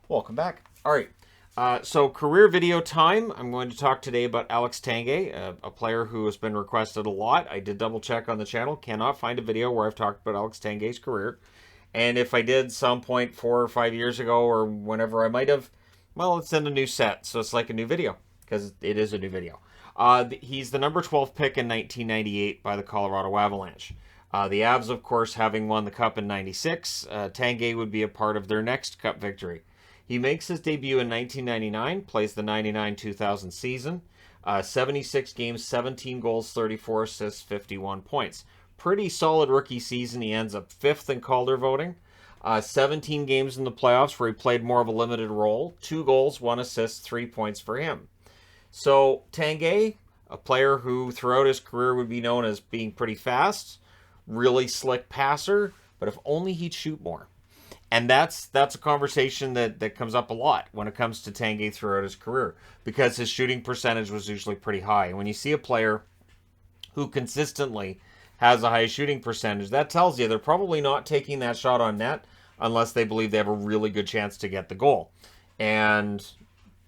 Welcome back. All right. So career video time. I'm going to talk today about Alex Tanguay, a player who has been requested a lot. I did double check on the channel. Cannot find a video where I've talked about Alex Tanguay's career. And if I did some point 4 or 5 years ago or whenever I might have, well, it's in a new set. So it's like a new video because it is a new video. He's the number 12 pick in 1998 by the Colorado Avalanche. The Avs, of course, having won the Cup in 96, Tanguay would be a part of their next Cup victory. He makes his debut in 1999, plays the 99-2000 season, 76 games, 17 goals, 34 assists, 51 points. Pretty solid rookie season. He ends up 5th in Calder voting. 17 games in the playoffs where he played more of a limited role. 2 goals, 1 assist, 3 points for him. So Tanguay, a player who throughout his career would be known as being pretty fast, really slick passer, but if only he'd shoot more. And that's a conversation that comes up a lot when it comes to Tanguay throughout his career, because his shooting percentage was usually pretty high. And when you see a player who consistently has a high shooting percentage, that tells you they're probably not taking that shot on net unless they believe they have a really good chance to get the goal. And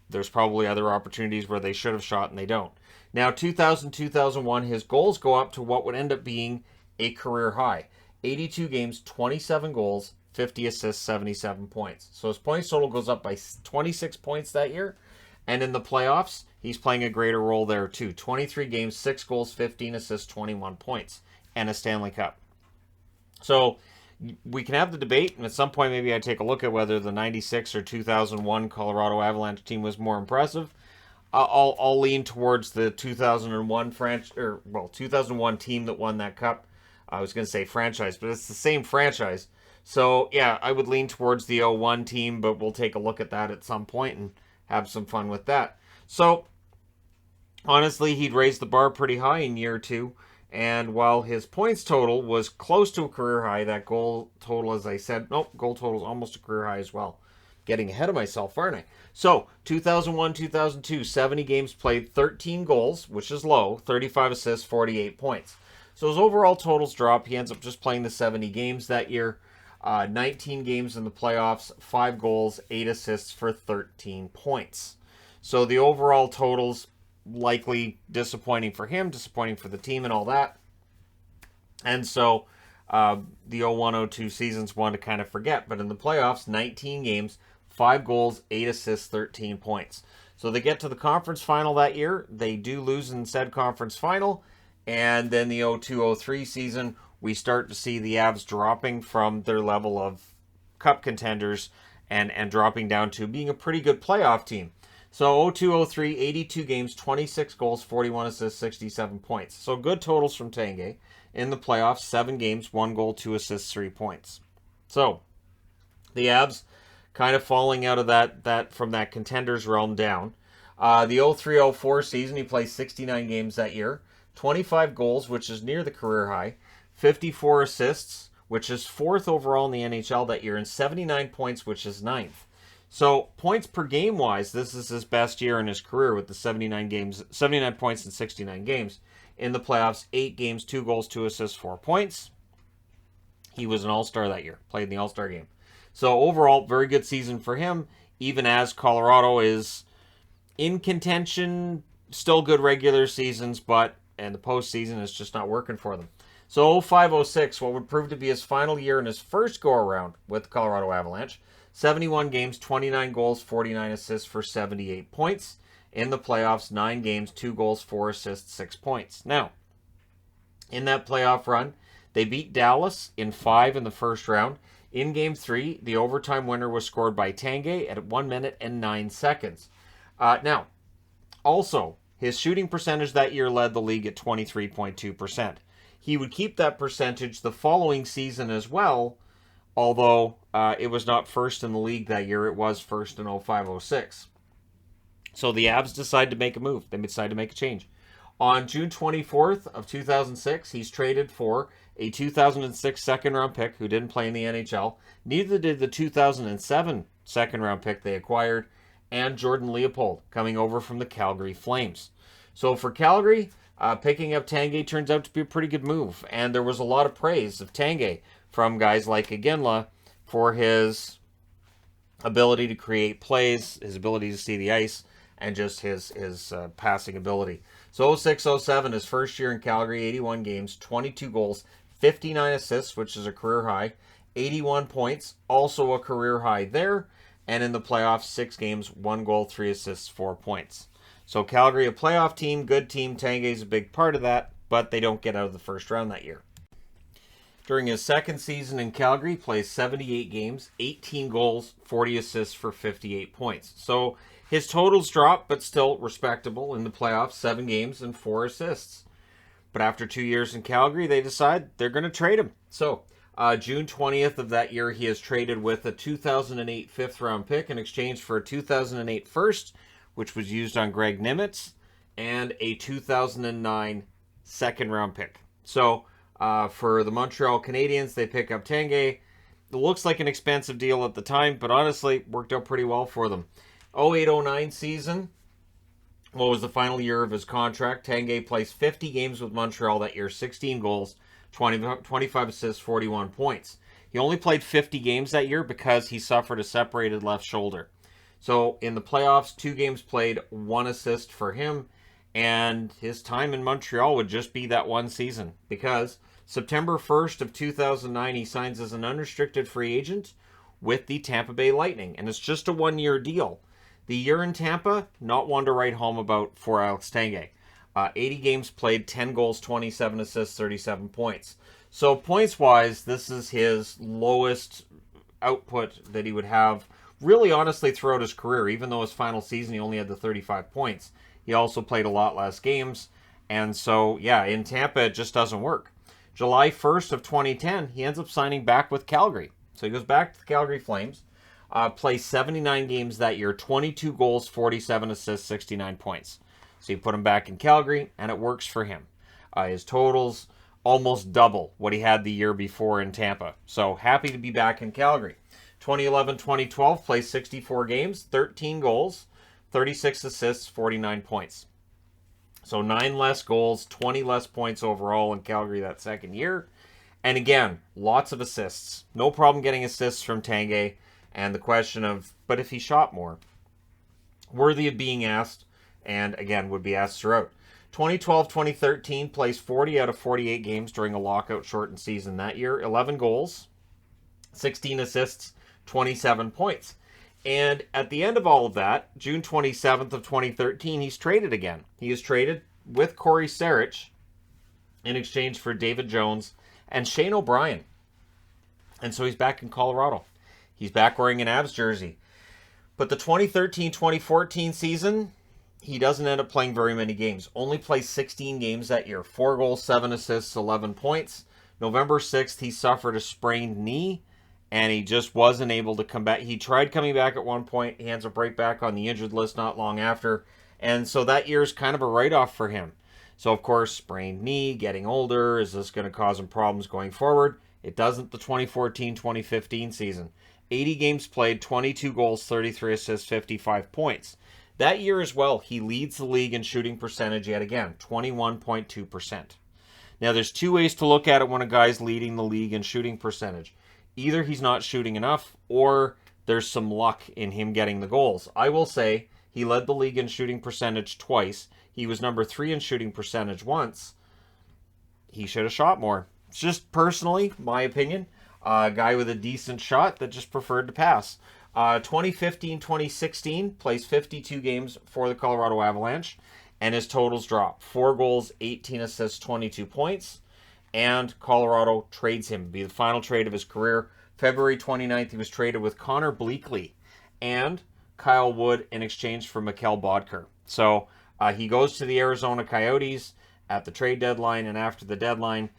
there's probably other opportunities where they should have shot and they don't. Now, 2000-2001, his goals go up to what would end up being a career high. 82 games, 27 goals, 50 assists, 77 points. So his points total goes up by 26 points that year. And in the playoffs, he's playing a greater role there too. 23 games, 6 goals, 15 assists, 21 points, and a Stanley Cup. So we can have the debate, and at some point maybe I take a look at whether the 96 or 2001 Colorado Avalanche team was more impressive. I'll lean towards the 2001 2001 team that won that cup. I was going to say franchise, but it's the same franchise. So, yeah, I would lean towards the 01 team, but we'll take a look at that at some point and have some fun with that. So, honestly, he'd raised the bar pretty high in year 2. And while his points total was close to a career high, that goal total, as I said, goal total is almost a career high as well. Getting ahead of myself, aren't I? So, 2001-2002, 70 games played, 13 goals, which is low, 35 assists, 48 points. So his overall totals drop. He ends up just playing the 70 games that year. 19 games in the playoffs, 5 goals, 8 assists for 13 points. So the overall totals likely disappointing for him, disappointing for the team and all that. And so the 01-02 season's one to kind of forget. But in the playoffs, 19 games, 5 goals, 8 assists, 13 points. So they get to the conference final that year. They do lose in said conference final. And then the 02-03 season, we start to see the Avs dropping from their level of cup contenders and dropping down to being a pretty good playoff team. So 02-03, 82 games, 26 goals, 41 assists, 67 points. So good totals from Tanguay. In the playoffs, 7 games, 1 goal, 2 assists, 3 points. So the Avs kind of falling out of that from that contenders realm down. The 03-04 season, he plays 69 games that year. 25 goals, which is near the career high, 54 assists, which is 4th overall in the NHL that year, and 79 points, which is 9th. So points per game wise, this is his best year in his career with the 79 points in 69 games. In the playoffs, 8 games, 2 goals, 2 assists, 4 points. He was an all-star that year, played in the all-star game. So overall, very good season for him, even as Colorado is in contention, still good regular seasons, but and the postseason is just not working for them. So 05-06, what would prove to be his final year in his first go-around with the Colorado Avalanche. 71 games, 29 goals, 49 assists for 78 points. In the playoffs, 9 games, 2 goals, 4 assists, 6 points. Now, in that playoff run, they beat Dallas in 5 in the first round. In Game 3, the overtime winner was scored by Tanguay at 1 minute and 9 seconds. Now, also, his shooting percentage that year led the league at 23.2%. He would keep that percentage the following season as well, although it was not first in the league that year. It was first in 05-06. So the Avs decided to make a move. They decided to make a change. On June 24th of 2006, he's traded for a 2006 second-round pick who didn't play in the NHL. Neither did the 2007 second-round pick they acquired, and Jordan Leopold coming over from the Calgary Flames. So for Calgary, picking up Tanguay turns out to be a pretty good move. And there was a lot of praise of Tanguay from guys like Iginla for his ability to create plays, his ability to see the ice, and just his passing ability. So 06-07, his first year in Calgary, 81 games, 22 goals, 59 assists, which is a career high, 81 points, also a career high there. And in the playoffs, 6 games, 1 goal, 3 assists, 4 points. So Calgary, a playoff team, good team. Tanguay's a big part of that, but they don't get out of the first round that year. During his second season in Calgary, he plays 78 games, 18 goals, 40 assists for 58 points. So his totals drop, but still respectable in the playoffs, 7 games and 4 assists. But after 2 years in Calgary, they decide they're going to trade him. So June 20th of that year, he is traded with a 2008 fifth-round pick in exchange for a 2008 first, which was used on Greg Nimitz, and a 2009 second-round pick. So for the Montreal Canadiens, they pick up Tanguay. It looks like an expensive deal at the time, but honestly, worked out pretty well for them. 08-09 season, what was the final year of his contract? Tanguay plays 50 games with Montreal that year, 16 goals, 25 assists, 41 points. He only played 50 games that year because he suffered a separated left shoulder. So in the playoffs, 2 games played, 1 assist for him, and his time in Montreal would just be that one season because September 1st of 2009, he signs as an unrestricted free agent with the Tampa Bay Lightning, and it's just a 1-year deal. The year in Tampa, not one to write home about for Alex Tanguay. 80 games played, 10 goals, 27 assists, 37 points. So points-wise, this is his lowest output that he would have, really honestly, throughout his career. Even though his final season, he only had the 35 points. He also played a lot less games. And so, yeah, in Tampa, it just doesn't work. July 1st of 2010, he ends up signing back with Calgary. So he goes back to the Calgary Flames, plays 79 games that year, 22 goals, 47 assists, 69 points. So you put him back in Calgary, and it works for him. His totals almost double what he had the year before in Tampa. So happy to be back in Calgary. 2011-2012, plays 64 games, 13 goals, 36 assists, 49 points. So 9 less goals, 20 less points overall in Calgary that second year. And again, lots of assists. No problem getting assists from Tanguay. And the question of, but if he shot more? Worthy of being asked, and again, would be asked throughout. 2012-2013, plays 40 out of 48 games during a lockout-shortened season that year. 11 goals, 16 assists, 27 points. And at the end of all of that, June 27th of 2013, he's traded again. He is traded with Corey Sarich in exchange for David Jones and Shane O'Brien. And so he's back in Colorado. He's back wearing an Avs jersey. But the 2013-2014 season, he doesn't end up playing very many games. Only plays 16 games that year. 4 goals, 7 assists, 11 points. November 6th, he suffered a sprained knee, and he just wasn't able to come back. He tried coming back at one point. He ends up right back on the injured list not long after. And so that year's kind of a write-off for him. So, of course, sprained knee, getting older. Is this going to cause him problems going forward? It doesn't the 2014-2015 season. 80 games played, 22 goals, 33 assists, 55 points. That year as well, he leads the league in shooting percentage yet again, 21.2%. Now, there's 2 ways to look at it when a guy's leading the league in shooting percentage. Either he's not shooting enough, or there's some luck in him getting the goals. I will say he led the league in shooting percentage twice. He was number 3 in shooting percentage once. He should have shot more. It's just personally, my opinion, a guy with a decent shot that just preferred to pass. 2015-2016, plays 52 games for the Colorado Avalanche, and his totals drop. 4 goals, 18 assists, 22 points, and Colorado trades him. It'll be the final trade of his career. February 29th, he was traded with Connor Bleakley and Kyle Wood in exchange for Mikkel Bodker. So he goes to the Arizona Coyotes at the trade deadline, and after the deadline,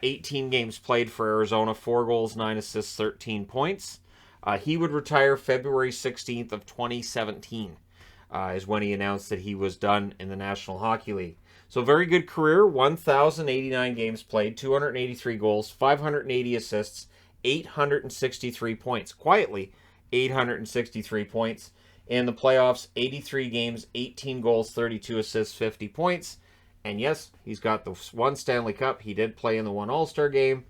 18 games played for Arizona, 4 goals, 9 assists, 13 points. He would retire February 16th of 2017 is when he announced that he was done in the National Hockey League. So very good career, 1,089 games played, 283 goals, 580 assists, 863 points. Quietly, 863 points. In the playoffs, 83 games, 18 goals, 32 assists, 50 points. And yes, he's got the 1 Stanley Cup. He did play in the 1 All-Star game.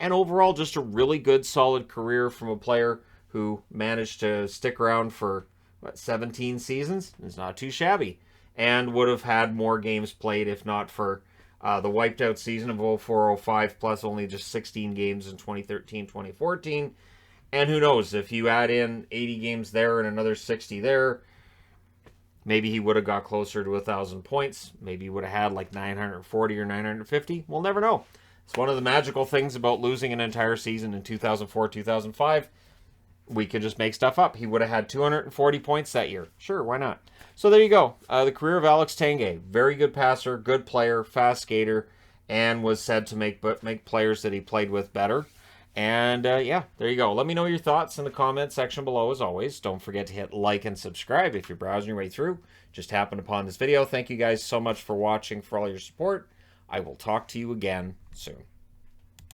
And overall, just a really good, solid career from a player who managed to stick around for, 17 seasons. It's not too shabby. And would have had more games played if not for the wiped out season of 04-05, plus only just 16 games in 2013-2014. And who knows, if you add in 80 games there and another 60 there, maybe he would have got closer to 1,000 points. Maybe he would have had like 940 or 950. We'll never know. It's one of the magical things about losing an entire season in 2004-2005. We could just make stuff up. He would have had 240 points that year. Sure, why not? So there you go. The career of Alex Tanguay. Very good passer, good player, fast skater, and was said to make players that he played with better. And yeah, there you go. Let me know your thoughts in the comment section below as always. Don't forget to hit like and subscribe if you're browsing your way through. Just happened upon this video. Thank you guys so much for watching, for all your support. I will talk to you again soon.